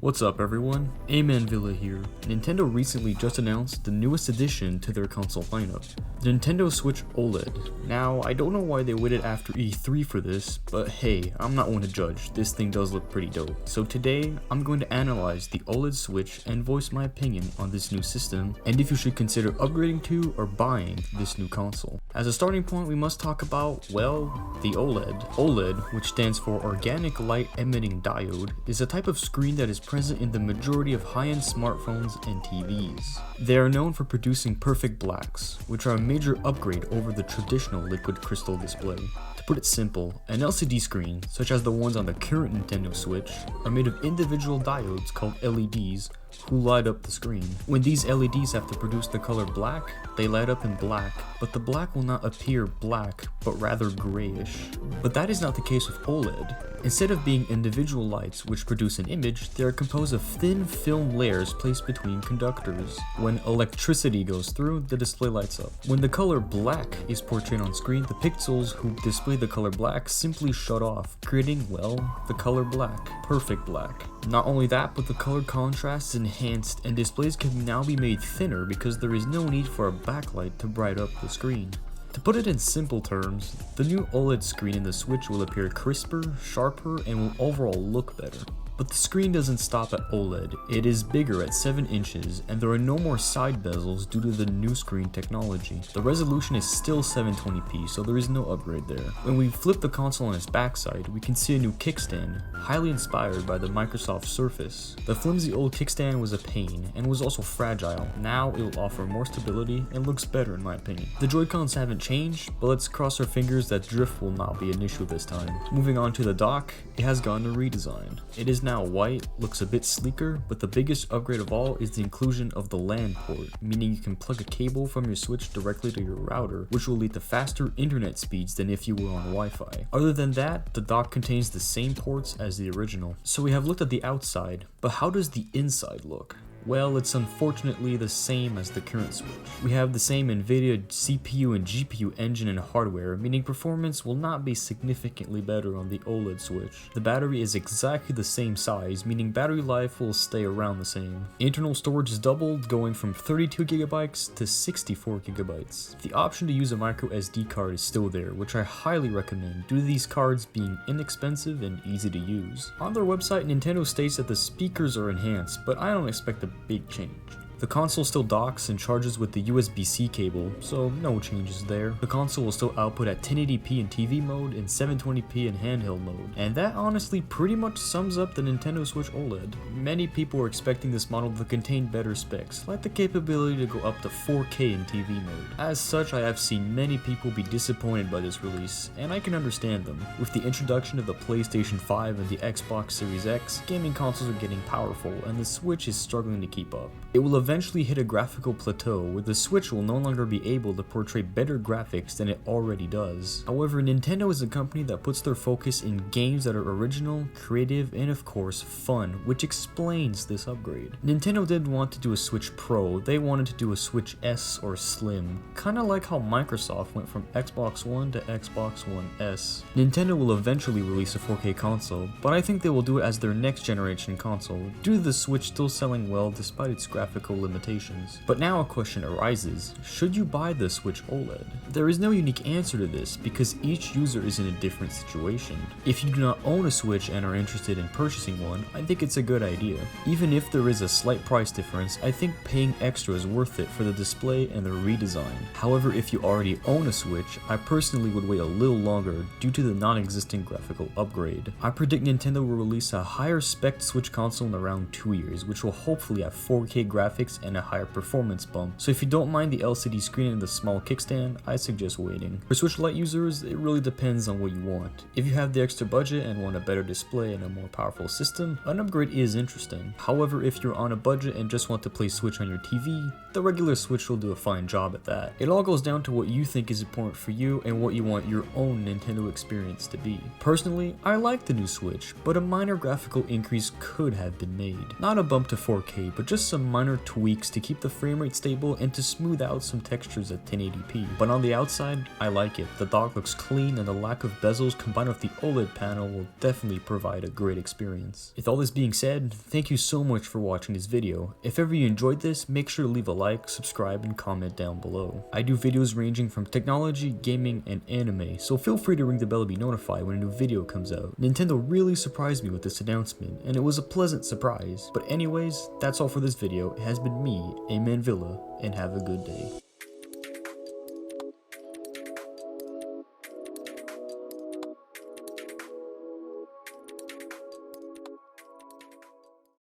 What's up everyone, Amen Villa here. Nintendo recently just announced the newest addition to their console lineup, the Nintendo Switch OLED. Now, I don't know why they waited after E3 for this, but hey, I'm not one to judge, this thing does look pretty dope. So today, I'm going to analyze the OLED Switch and voice my opinion on this new system, and if you should consider upgrading to or buying this new console. As a starting point, we must talk about, well, the OLED. OLED, which stands for Organic Light Emitting Diode, is a type of screen that is present in the majority of high-end smartphones and TVs. They are known for producing perfect blacks, which are a major upgrade over the traditional liquid crystal display. To put it simple, an LCD screen, such as the ones on the current Nintendo Switch, are made of individual diodes called LEDs who light up the screen. When these LEDs have to produce the color black, they light up in black, but the black will not appear black, but rather grayish. But that is not the case with OLED. Instead of being individual lights which produce an image, they are composed of thin film layers placed between conductors. When electricity goes through, the display lights up. When the color black is portrayed on screen, the pixels who display the color black simply shut off, creating, well, the color black, perfect black. Not only that, but the color contrast is enhanced and displays can now be made thinner because there is no need for a backlight to bright up the screen. To put it in simple terms, the new OLED screen in the Switch will appear crisper, sharper, and will overall look better. But the screen doesn't stop at OLED, it is bigger at 7 inches and there are no more side bezels due to the new screen technology. The resolution is still 720p, so there is no upgrade there. When we flip the console on its backside, we can see a new kickstand, highly inspired by the Microsoft Surface. The flimsy old kickstand was a pain and was also fragile. Now it will offer more stability and looks better in my opinion. The Joy-Cons haven't changed, but let's cross our fingers that drift will not be an issue this time. Moving on to the dock, it has gone a redesign. It is now white, looks a bit sleeker, but the biggest upgrade of all is the inclusion of the LAN port, meaning you can plug a cable from your Switch directly to your router, which will lead to faster internet speeds than if you were on Wi-Fi. Other than that, the dock contains the same ports as the original. So we have looked at the outside, but how does the inside look? Well, it's unfortunately the same as the current Switch. We have the same NVIDIA CPU and GPU engine and hardware, meaning performance will not be significantly better on the OLED Switch. The battery is exactly the same size, meaning battery life will stay around the same. Internal storage is doubled, going from 32GB to 64GB. The option to use a micro SD card is still there, which I highly recommend due to these cards being inexpensive and easy to use. On their website, Nintendo states that the speakers are enhanced, but I don't expect a big change. The console still docks and charges with the USB-C cable, so no changes there. The console will still output at 1080p in TV mode and 720p in handheld mode. And that honestly pretty much sums up the Nintendo Switch OLED. Many people were expecting this model to contain better specs, like the capability to go up to 4K in TV mode. As such, I have seen many people be disappointed by this release, and I can understand them. With the introduction of the PlayStation 5 and the Xbox Series X, gaming consoles are getting powerful, and the Switch is struggling to keep up. It will eventually hit a graphical plateau where the Switch will no longer be able to portray better graphics than it already does. However, Nintendo is a company that puts their focus in games that are original, creative, and of course fun, which explains this upgrade. Nintendo didn't want to do a Switch Pro, they wanted to do a Switch S or Slim, kinda like how Microsoft went from Xbox One to Xbox One S. Nintendo will eventually release a 4K console, but I think they will do it as their next generation console, due to the Switch still selling well despite its graphical limitations. But now a question arises, should you buy the Switch OLED? There is no unique answer to this because each user is in a different situation. If you do not own a Switch and are interested in purchasing one, I think it's a good idea. Even if there is a slight price difference, I think paying extra is worth it for the display and the redesign. However, if you already own a Switch, I personally would wait a little longer due to the non-existent graphical upgrade. I predict Nintendo will release a higher spec Switch console in around 2 years, which will hopefully have 4K graphics and a higher performance bump. So if you don't mind the LCD screen and the small kickstand, I suggest waiting. For Switch Lite users, it really depends on what you want. If you have the extra budget and want a better display and a more powerful system, an upgrade is interesting. However, if you're on a budget and just want to play Switch on your TV, the regular Switch will do a fine job at that. It all goes down to what you think is important for you and what you want your own Nintendo experience to be. Personally, I like the new Switch, but a minor graphical increase could have been made. Not a bump to 4K, but just some minor tweaks to keep the frame rate stable and to smooth out some textures at 1080p. But on the outside, I like it. The dock looks clean and the lack of bezels combined with the OLED panel will definitely provide a great experience. With all this being said, thank you so much for watching this video. If ever you enjoyed this, make sure to leave a like, subscribe, and comment down below. I do videos ranging from technology, gaming, and anime, so feel free to ring the bell to be notified when a new video comes out. Nintendo really surprised me with this announcement, and it was a pleasant surprise. But anyways, that's all for this video. It has been me, Amen Villa, and have a good day.